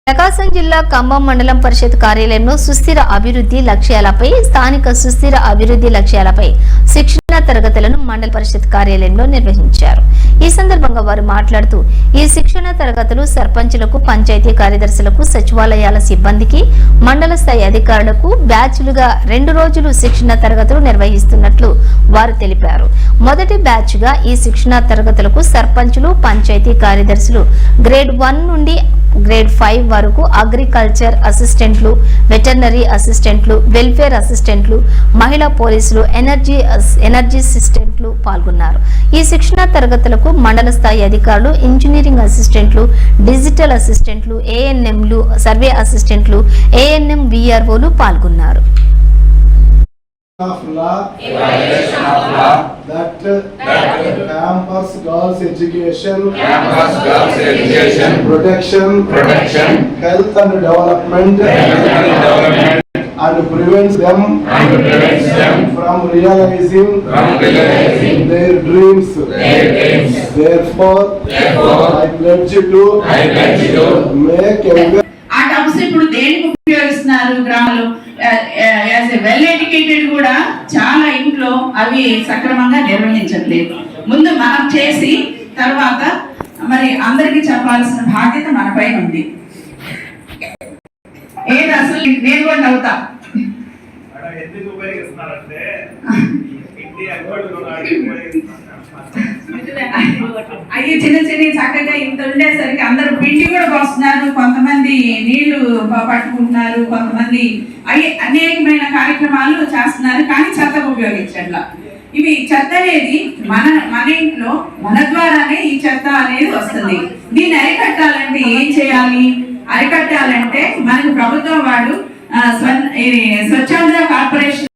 ప్రకాశం జిల్లా ఖమ్మం మండలం పరిషత్ కార్యాలయంలో సుస్థిర అభివృద్ధి లక్ష్యాలపై స్థానిక సుస్థిర అభివృద్ధి లక్ష్యాలపై శిక్షణ తరగతులను మండల పరిషత్ కార్యాలయంలో నిర్వహించారు. ఈ సందర్భంగా వారు మాట్లాడుతూ ఈ శిక్షణ తరగతులు సర్పంచులకు, పంచాయతీ కార్యదర్శులకు, సచివాలయాల సిబ్బందికి, మండల స్థాయి అధికారులకు బ్యాచ్లుగా 2 రోజులు శిక్షణ తరగతులు నిర్వహిస్తున్నట్లు వారు తెలిపారు. మొదటి బ్యాచ్ గా ఈ శిక్షణ తరగతులకు సర్పంచులు, పంచాయతీ కార్యదర్శులు గ్రేడ్ 1 నుండి గ్రేడ్ 5 వరకు అగ్రికల్చర్ అసిస్టెంట్లు, వెటర్నరీ అసిస్టెంట్లు, వెల్ఫేర్ అసిస్టెంట్లు, మహిళా పోలీసులు, ఎనర్జీ అసిస్టెంట్లు పాల్గొన్నారు. ఈ శిక్షణ తరగతులకు మండల స్థాయి అధికారులు, ఇంజనీరింగ్ అసిస్టెంట్లు, డిజిటల్ అసిస్టెంట్లు, ఏఎన్ఎంలు, సర్వే అసిస్టెంట్లు, ఏఎన్ఎం విఆర్ఓలు పాల్గొన్నారు. Of law, that campus girls education, protection, health and development, and prevents them from realizing their dreams. Therefore, I pledge to make every ఇప్పుడు దేనికి ఉపయోగిస్తున్నారు గ్రామాలు యాజ్ ఎ వెల్ ఎడ్యుకేటెడ్ కూడా చాలా ఇంట్లో అవి సక్రమంగా నిర్వహించట్లేదు. ముందు మనం చేసి తర్వాత మరి అందరికి చెప్పాల్సిన బాధ్యత మనపై ఉంది. ఏది అసలు నేను కూడా నవ్వుతా. అవి చిన్న చిన్న చక్కగా ఇంత ఉండేసరికి అందరూ పిండి కూడా పోస్తున్నారు, కొంతమంది నీళ్లు పట్టుకుంటున్నారు, కొంతమంది అవి అనేకమైన కార్యక్రమాలు చేస్తున్నారు. కానీ చెత్త ఉపయోగించట్లా. ఇవి చెత్త అనేది మన ఇంట్లో మన ద్వారానే ఈ చెత్త అనేది వస్తుంది. దీన్ని అరికట్టాలంటే ఏం చేయాలి? అరికట్టాలంటే మనకు ప్రభుత్వం వాడు స్వచ్ఛాంధ్ర కార్పొరేషన్